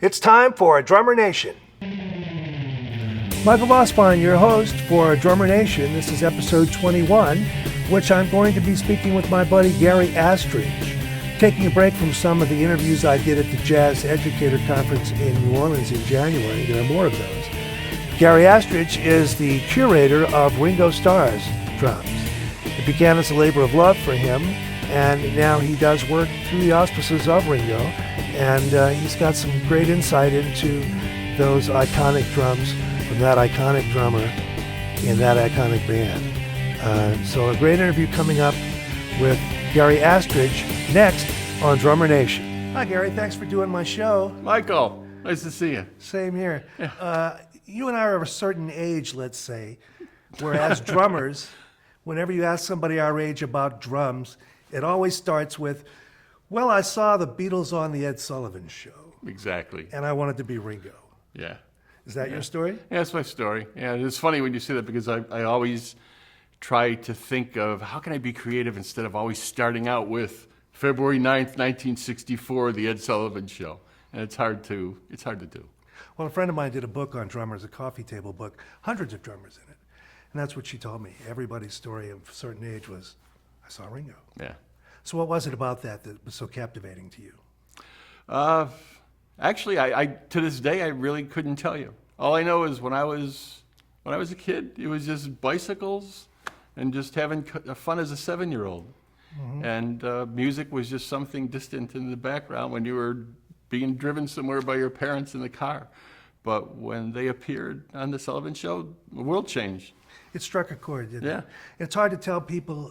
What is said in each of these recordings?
It's time for Drummer Nation. Michael Vosbon, your host for Drummer Nation. This is episode 21, which I'm going to be speaking with my buddy Gary Astridge, taking a break from some of the interviews I did at the Jazz Educator Conference in New Orleans in January. There are more of those. Gary Astridge is the curator of Ringo Starr's drums. It began as a labor of love for him, and now he does work through the auspices of Ringo, and he's got some great insight into those iconic drums from that iconic drummer in that iconic band. So a great interview coming up with Gary Astridge next on Drummer Nation. Hi Gary, thanks for doing my show. Michael, nice to see you. Same here. You and I are of a certain age, let's say, whereas drummers, whenever you ask somebody our age about drums, it always starts with, well, I saw the Beatles on the Ed Sullivan Show. Exactly. And I wanted to be Ringo. Yeah. Is that your story? Yeah, that's my story. Yeah, it's funny when you say that because I always try to think of how can I be creative instead of always starting out with February 9th, 1964, the Ed Sullivan Show. And it's hard to do. Well, a friend of mine did a book on drummers, a coffee table book, hundreds of drummers in it. And that's what she told me. Everybody's story of a certain age was, I saw Ringo. Yeah. So what was it about that was so captivating to you? Actually, I to this day, I really couldn't tell you. All I know is when I was a kid, it was just bicycles and just having fun as a 7-year-old. Mm-hmm. And music was just something distant in the background when you were being driven somewhere by your parents in the car. But when they appeared on the Sullivan Show, the world changed. It struck a chord, didn't Yeah. it? It's hard to tell people,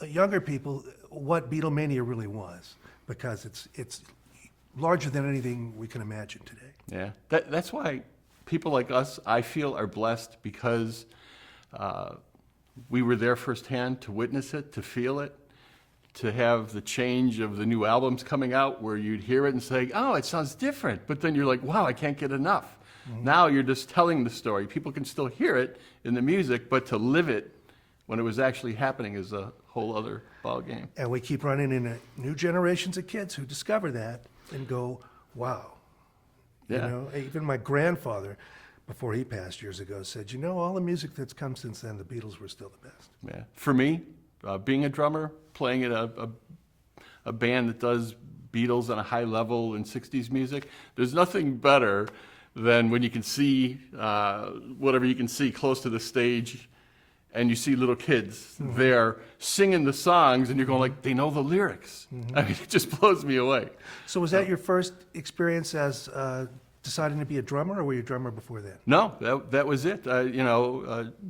younger people, what Beatlemania really was, because it's larger than anything we can imagine today. Yeah, that's why people like us, I feel, are blessed because we were there firsthand to witness it, to feel it, to have the change of the new albums coming out where you'd hear it and say, oh, it sounds different. But then you're like, wow, I can't get enough. Mm-hmm. Now you're just telling the story. People can still hear it in the music, but to live it when it was actually happening is a whole other ball game. And we keep running into new generations of kids who discover that and go, wow. Yeah. You know, even my grandfather, before he passed years ago, said, you know, all the music that's come since then, the Beatles were still the best. Yeah. For me, being a drummer, playing in a band that does Beatles on a high level in 60s music, there's nothing better than when you can see whatever you can see close to the stage and you see little kids mm-hmm. there singing the songs and you're going like, they know the lyrics. Mm-hmm. I mean, it just blows me away. So was that your first experience as deciding to be a drummer, or were you a drummer before that? No, that was it.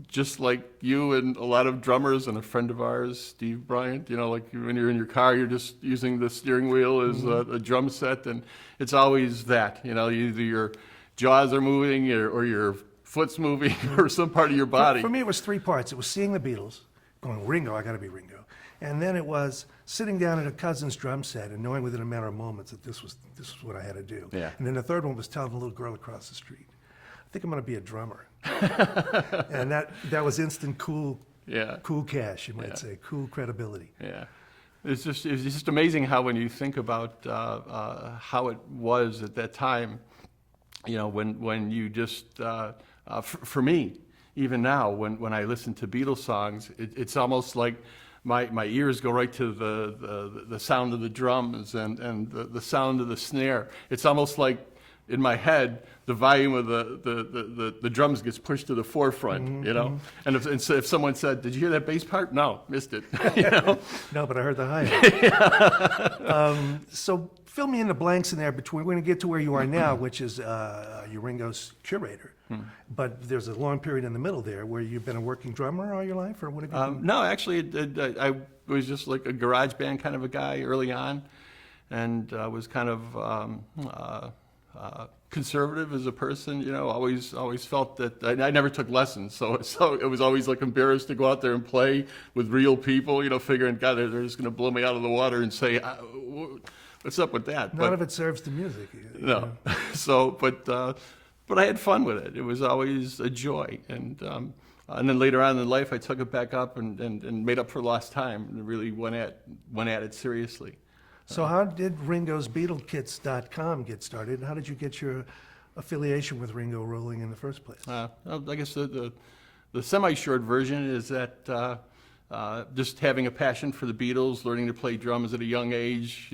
Just like you and a lot of drummers and a friend of ours, Steve Bryant, like when you're in your car, you're just using the steering wheel as mm-hmm. a drum set, and it's always that. Either your jaws are moving or your foot's moving or some part of your body. For me, it was three parts. It was seeing the Beatles, going, Ringo, I got to be Ringo. And then it was sitting down at a cousin's drum set and knowing within a matter of moments that this was what I had to do. Yeah. And then the third one was telling a little girl across the street, I think I'm going to be a drummer. And that was instant cool cash, you might say, cool credibility. Yeah. It's just amazing how when you think about how it was at that time, when you just, for me, even now, when I listen to Beatles songs, it's almost like my ears go right to the sound of the drums and the sound of the snare. It's almost like in my head, the volume of the drums gets pushed to the forefront, mm-hmm. And if someone said, "Did you hear that bass part?" No, missed it. No, but I heard the hi-hat. So fill me in the blanks in there between. We're going to get to where you are now, which is you're Ringo's curator. But there's a long period in the middle there where you've been a working drummer all your life, or what have you done? No, actually, I was just like a garage band kind of a guy early on, and I was kind of conservative as a person. Always felt that I never took lessons, so it was always like embarrassed to go out there and play with real people. Figuring, God, they're just going to blow me out of the water and say, what's up with that? None of it serves the music. No, so but I had fun with it. It was always a joy, and then later on in life, I took it back up and made up for lost time and really went at it seriously. So how did Ringo's BeatleKits.com get started? And how did you get your affiliation with Ringo rolling in the first place? Well, I guess the semi-short version is that just having a passion for the Beatles, learning to play drums at a young age,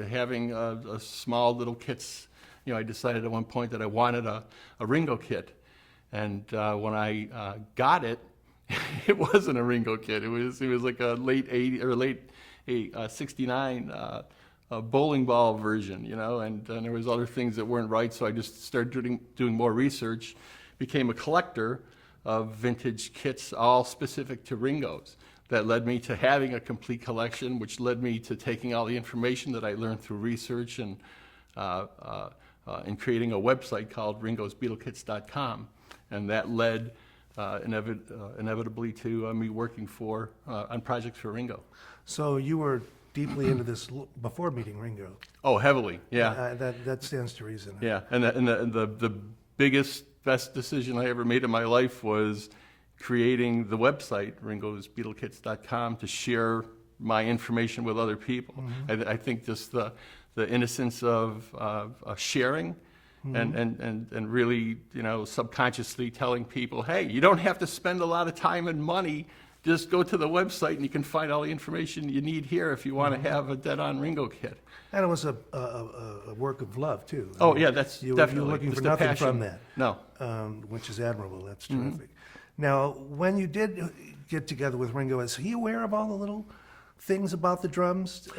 having a small little kits. I decided at one point that I wanted a Ringo kit. And when I got it, it wasn't a Ringo kit. It was like a late 80 or late 69 bowling ball version, and there was other things that weren't right. So I just started doing more research, became a collector of vintage kits, all specific to Ringo's. That led me to having a complete collection, which led me to taking all the information that I learned through research and creating a website called ringosbeatlekits.com. And that led inevitably to me working on projects for Ringo. So you were deeply into this before meeting Ringo. Oh, heavily, yeah. That stands to reason. Yeah, and the biggest, best decision I ever made in my life was creating the website, ringosbeatlekits.com, to share my information with other people. Mm-hmm. I think just the innocence of sharing, mm-hmm. and really, subconsciously telling people, hey, you don't have to spend a lot of time and money. Just go to the website and you can find all the information you need here if you want to have a dead-on Ringo kit. And it was a work of love, too. Oh, yeah, that's definitely. You're looking for nothing from that. No. Which is admirable. That's terrific. Mm-hmm. Now, when you did get together with Ringo, is he aware of all the little things about the drums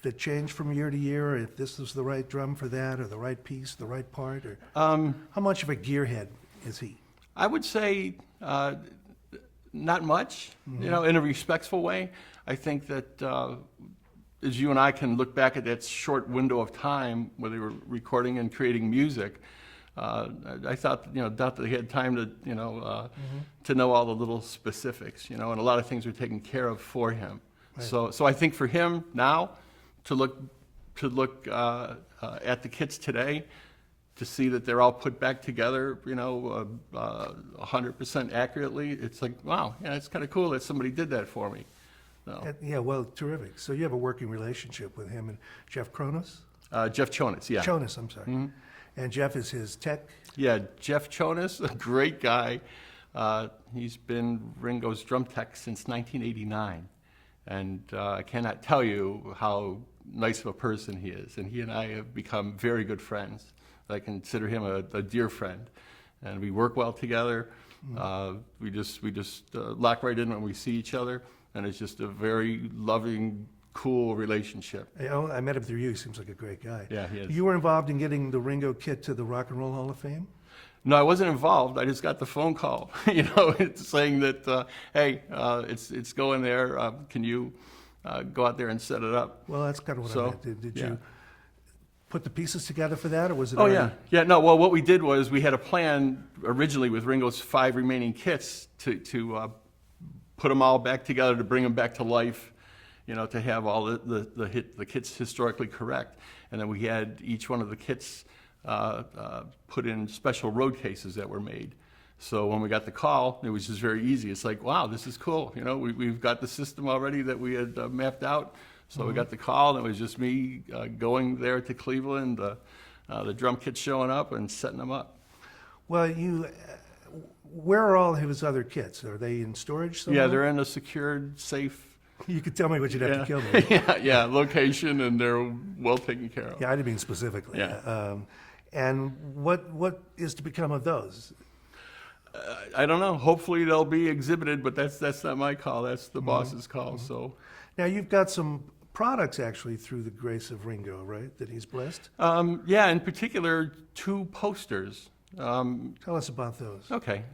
that change from year to year, or if this was the right drum for that, or the right piece, the right part? Or how much of a gearhead is he? I would say not much, mm-hmm. In a respectful way. I think that as you and I can look back at that short window of time where they were recording and creating music, I thought, doubt that he had time to, mm-hmm. to know all the little specifics, and a lot of things were taken care of for him. Right. So I think for him now to look at the kits today, to see that they're all put back together, 100% accurately, it's like, wow, yeah, it's kind of cool that somebody did that for me. So. Yeah, well, terrific. So you have a working relationship with him and Jeff Kronos? Jeff Chonis, yeah. Chonis, I'm sorry. Mm-hmm. And Jeff is his tech? Yeah, Jeff Chonis, a great guy. He's been Ringo's drum tech since 1989. And I cannot tell you how nice of a person he is. And he and I have become very good friends. I consider him a dear friend. And we work well together. Mm-hmm. We just lock right in when we see each other. And it's just a very loving, cool relationship. I met him through you. He seems like a great guy. Yeah, he is. You were involved in getting the Ringo kit to the Rock and Roll Hall of Fame? No, I wasn't involved. I just got the phone call, it's saying that, hey, it's going there. Can you go out there and set it up? Well, that's kind of what I meant. Did you put the pieces together for that, or was it? Oh, yeah. Yeah, no, well, what we did was we had a plan originally with Ringo's 5 remaining kits to put them all back together, to bring them back to life, to have all the kits historically correct. And then we had each one of the kits put in special road cases that were made. So when we got the call, it was just very easy. It's like, wow, this is cool. We've got the system already that we had mapped out. So mm-hmm. we got the call, and it was just me going there to Cleveland, the drum kits showing up and setting them up. Well, where are all of his other kits? Are they in storage somewhere? Yeah, they're in a secured, safe. You could tell me, but you'd have to kill me. yeah, location, and they're well taken care of. Yeah, I didn't mean specifically. Yeah. And what is to become of those? I don't know. Hopefully they'll be exhibited, but that's not my call. That's the boss's call. Mm-hmm. So now you've got some products actually through the grace of Ringo, right? That he's blessed. Yeah, in particular, 2 posters. Tell us about those. Okay.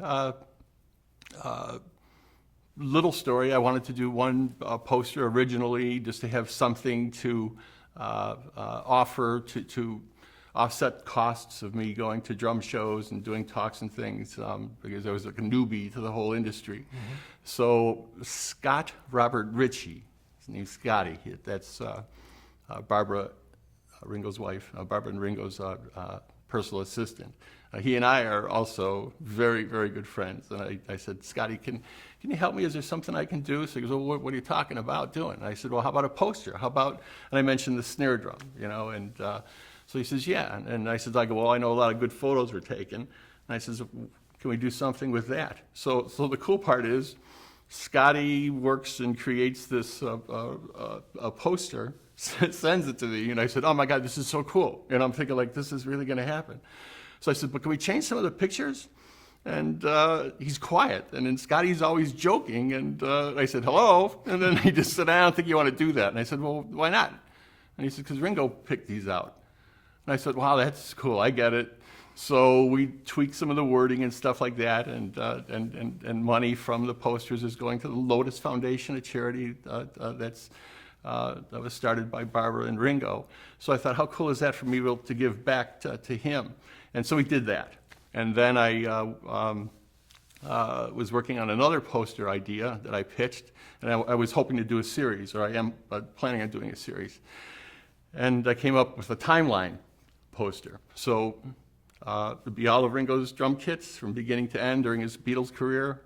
Little story. I wanted to do one poster originally just to have something to offer to offset costs of me going to drum shows and doing talks and things because I was like a newbie to the whole industry. Mm-hmm. So Scott Robert Ritchie, his name's Scotty. That's Barbara, Ringo's wife, Barbara and Ringo's personal assistant. He and I are also very, very good friends. And I said, Scotty, can you help me? Is there something I can do? So he goes, well, what are you talking about doing? And I said, well, how about a poster? How about, and I mentioned the snare drum, and so he says, yeah. And I said, well, I know a lot of good photos were taken. And I says, can we do something with that? So the cool part is, Scotty works and creates this a poster, sends it to me, and I said, oh my God, this is so cool. And I'm thinking, like, this is really going to happen. So I said, but can we change some of the pictures? And he's quiet, and then Scotty's always joking, and I said, hello? And then he just said, I don't think you want to do that. And I said, well, why not? And he said, because Ringo picked these out. And I said, wow, that's cool, I get it. So we tweaked some of the wording and stuff like that, and money from the posters is going to the Lotus Foundation, a charity that was started by Barbara and Ringo. So I thought, how cool is that for me to give back to him? And so we did that. And then I was working on another poster idea that I pitched, and I was hoping to do a series, or I am planning on doing a series. And I came up with a timeline poster. So it'd be all of Ringo's drum kits from beginning to end during his Beatles career,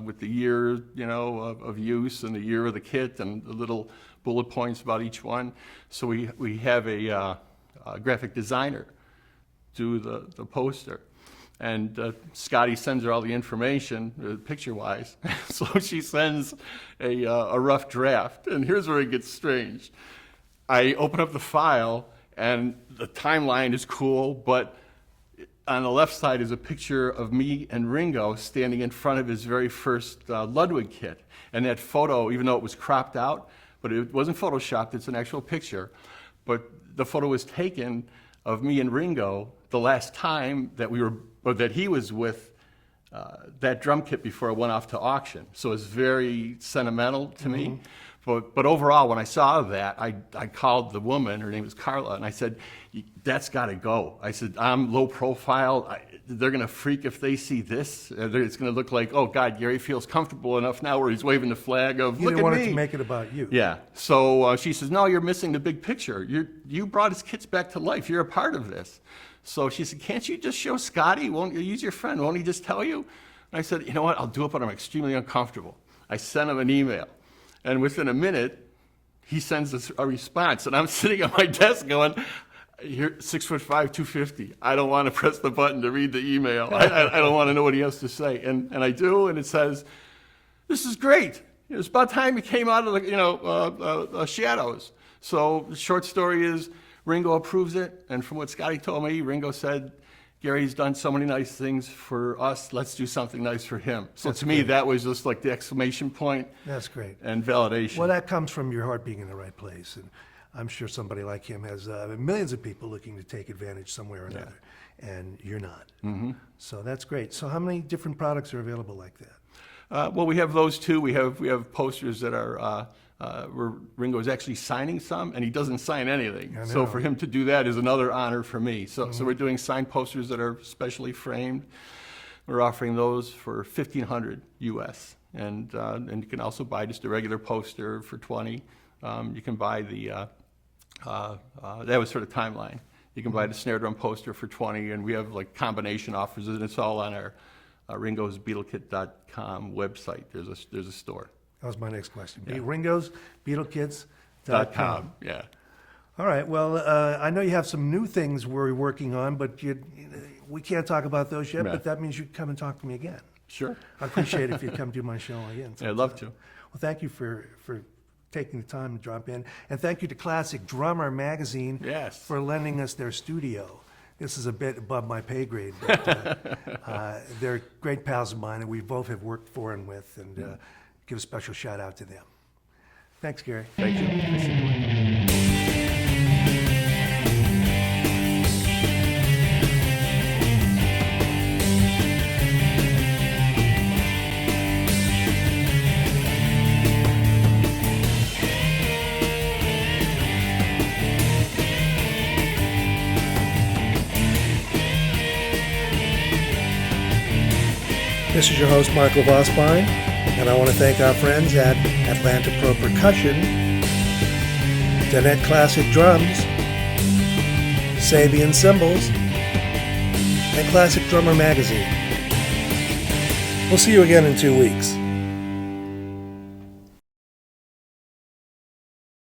with the year, of use and the year of the kit and the little bullet points about each one. So we have a graphic designer do the poster. And Scotty sends her all the information, picture-wise. So she sends a rough draft. And here's where it gets strange. I open up the file, and the timeline is cool, but on the left side is a picture of me and Ringo standing in front of his very first Ludwig kit. And that photo, even though it was cropped out, but it wasn't photoshopped, it's an actual picture, but the photo was taken of me and Ringo the last time that he was with that drum kit before it went off to auction. So it's very sentimental to me. But overall, when I saw that, I called the woman, her name was Carla, and I said, that's got to go. I said, I'm low profile. They're going to freak if they see this. It's going to look like, oh, God, Gary feels comfortable enough now where he's waving the flag of, look at me. You didn't want it to make it about you. Yeah. So she says, no, you're missing the big picture. You brought his kits back to life. You're a part of this. So she said, can't you just show Scotty? Won't you use your friend? Won't he just tell you? And I said, you know what? I'll do it, but I'm extremely uncomfortable. I sent him an email. And within a minute, he sends us a response. And I'm sitting at my desk going, you're 6'5", 250. I don't want to press the button to read the email. I don't want to know what he has to say. And I do, and it says, this is great. It's about time he came out of the shadows. So the short story is, Ringo approves it. And from what Scotty told me, Ringo said, Gary's done so many nice things for us, let's do something nice for him. So That's to me, great. that was just like the exclamation point. That's great. And validation. Well, that comes from your heart being in the right place. And I'm sure somebody like him has millions of people looking to take advantage somewhere or another. And you're not. Mm-hmm. So that's great. So how many different products are available like that? Well, we have those two. We have posters that are where Ringo is actually signing some, and he doesn't sign anything. So for him to do that is another honor for me. So we're doing signed posters that are specially framed. We're offering those for $1,500 US, and you can also buy just a regular poster for $20. You can buy the that was sort of timeline. You can buy the snare drum poster for $20, and we have like combination offers, and it's all on our Ringo's BeatleKit.com website. There's a store. That was my next question. Yeah. Ringo's BeatleKits.com. Yeah. All right. Well, I know you have some new things we're working on, but we can't talk about those yet. Yeah. But that means you'd come and talk to me again. Sure. I appreciate it if you'd come do my show again. Yeah, I'd love to. Well, thank you for taking the time to drop in, and thank you to Classic Drummer Magazine for lending us their studio. This is a bit above my pay grade, but they're great pals of mine, and we both have worked for and with, and give a special shout out to them. Thanks, Gary. Thank you. Nice to meet you. This is your host, Michael Vosbein, and I want to thank our friends at Atlanta Pro Percussion, Danette Classic Drums, Sabian Cymbals, and Classic Drummer Magazine. We'll see you again in 2 weeks.